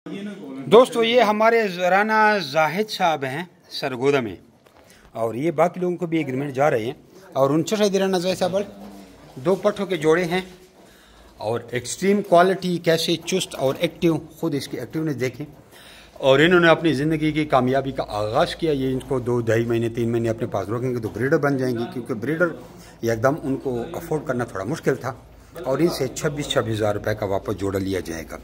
दोस्तों ये हमारे राना जाहिद साहब हैं सरगोदा में, और ये बाकी लोगों को भी एग्रीमेंट जा रहे हैं। और उनसे राना जाहिद साहब दो पट्ठों के जोड़े हैं और एक्सट्रीम क्वालिटी, कैसे चुस्त और एक्टिव, खुद इसकी एक्टिवनेस देखें। और इन्होंने अपनी ज़िंदगी की कामयाबी का आगाज़ किया। ये इनको 2-2.5 महीने 3 महीने अपने पास रखेंगे तो ब्रीडर बन जाएंगे, क्योंकि ब्रीडर एकदम उनको अफोर्ड करना थोड़ा मुश्किल था। और इनसे 26-26 हज़ार रुपये का वापस जोड़ा लिया जाएगा।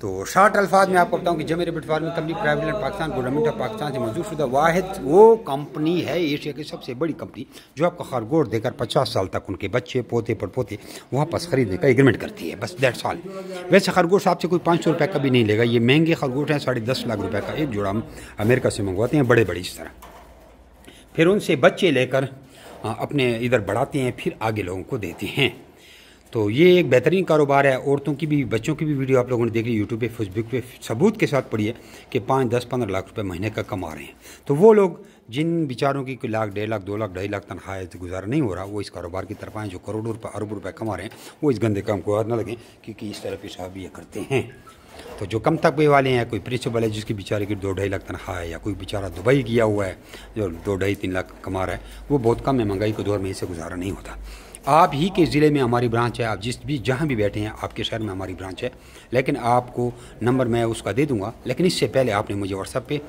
तो शार्ट अल्फाज में आपको बताऊं कि जमीर बिट farming company private limited Pakistan government of Pakistan से मंजूर शुदा वाहिद वो कंपनी है, एशिया की सबसे बड़ी कंपनी, जो आपको खरगोश देकर 50 साल तक उनके बच्चे पोते पड़पोते वहाँ पर खरीदने का एग्रीमेंट करती है। बस दैट्स ऑल। वैसे खरगोश आपसे कोई 500 रुपये का भी नहीं लेगा। ये महंगे खरगोश हैं, 10.5 लाख रुपये का एक जोड़ा हम अमेरिका से मंगवाते हैं, बड़े बड़े इस तरह। फिर उनसे बच्चे लेकर अपने इधर बढ़ाते हैं, फिर आगे लोगों को देते हैं। तो ये एक बेहतरीन कारोबार है। औरतों की भी, बच्चों की भी वीडियो आप लोगों ने देख ली यूट्यूब पे, फेसबुक पे, सबूत के साथ पड़ी है कि 5, 10, 15 लाख रुपए महीने का कमा रहे हैं। तो वो लोग जिन बेचारों की कोई लाख, 1.5 लाख, 2 लाख, 2.5 लाख तनख्वाह से गुजारा नहीं हो रहा, वो इस कारोबार की तरफ आएँ। जो करोड़ों रुपये, अरबों रुपये कमा रहे हैं, वो इस गंदे काम को हाथ न लगें, क्योंकि इस तरह के साहब ये करते हैं। तो जो कम तकबे वाले हैं, कोई प्रिंसिपल है जिसकी बेचारे की 2-2.5 लाख तनख्वाह है, या कोई बेचारा दुबई गया हुआ है जो 2-2.5-3 लाख कमा रहा है, वो बहुत कम है। महंगाई के दौर में इससे गुजारा नहीं होता। आप ही के ज़िले में हमारी ब्रांच है, आप जहाँ भी बैठे हैं आपके शहर में हमारी ब्रांच है। लेकिन आपको नंबर मैं उसका दे दूंगा, लेकिन इससे पहले आपने मुझे व्हाट्सएप पे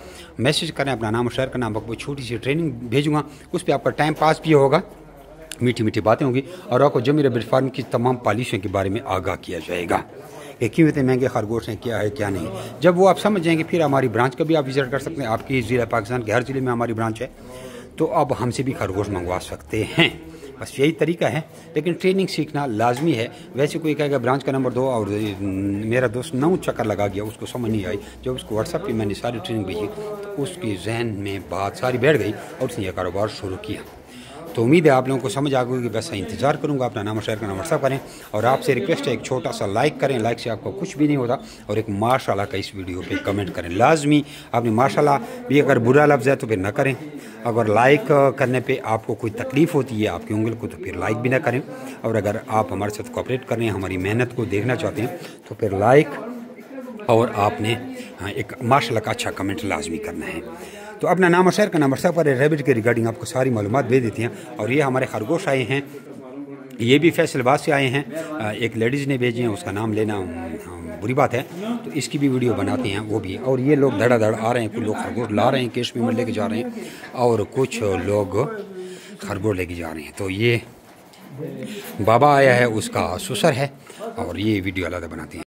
मैसेज करना है, अपना नाम और शहर का नाम, आपको छोटी सी ट्रेनिंग भेजूँगा। उस पर आपका टाइम पास भी होगा, मीठी मीठी बातें होंगी, और आपको जमीर बिट फार्म की तमाम पॉलिसियों के बारे में आगाह किया जाएगा कि क्यों इतने महंगे खरगोश हैं, क्या है क्या नहीं। जब वो आप समझ जाएंगे, फिर हमारी ब्रांच का भी आप विजिट कर सकते हैं। आपकी ज़िला पाकिस्तान के हर ज़िले में हमारी ब्रांच है, तो अब हमसे भी खरगोश मंगवा सकते हैं। बस यही तरीका है, लेकिन ट्रेनिंग सीखना लाजमी है। वैसे कोई कहेगा ब्रांच का नंबर दो, और मेरा दोस्त 9 चक्कर लगा गया, उसको समझ नहीं आई। जब उसको व्हाट्सएप पे मैंने सारी ट्रेनिंग भेजी तो उसके जहन में बात सारी बैठ गई और उसने यह कारोबार शुरू किया। तो उम्मीद है आप लोगों को समझ आ गई। बस इंतज़ार करूंगा। अपना नाम और शहर का नाम व्हाट्सएप करें, और आपसे रिक्वेस्ट है एक छोटा सा लाइक करें। लाइक से आपको कुछ भी नहीं होता। और एक माशाल्लाह का इस वीडियो पे कमेंट करें लाजमी। आपने माशाल्लाह भी अगर बुरा लफ्ज़ है तो फिर ना करें। अगर लाइक करने पे आपको कोई तकलीफ़ होती है आपकी उंगली को, तो फिर लाइक भी ना करें। और अगर आप हमारे साथ कोऑपरेट कर रहे हैं, हमारी मेहनत को देखना चाहते हैं, तो फिर लाइक और आपने एक माशाल्लाह का अच्छा कमेंट लाजमी करना है। तो अपना नाम और शहर का नाम व्हाट्सएप पर रैबिट के रिगार्डिंग आपको सारी मालूमात भेज देती हैं। और ये हमारे खरगोश आए हैं, ये भी फैसलाबाद से आए हैं। एक लेडीज़ ने भेजे हैं, उसका नाम लेना बुरी बात है, तो इसकी भी वीडियो बनाते हैं वो भी। और ये लोग धड़ाधड़ आ रहे हैं, कुछ लोग खरगोश ला रहे हैं, केश में लेके जा रहे हैं, और कुछ लोग खरगोश लेके जा रहे हैं। तो ये बाबा आया है, उसका ससुर है, और ये वीडियो अलग बनाते हैं।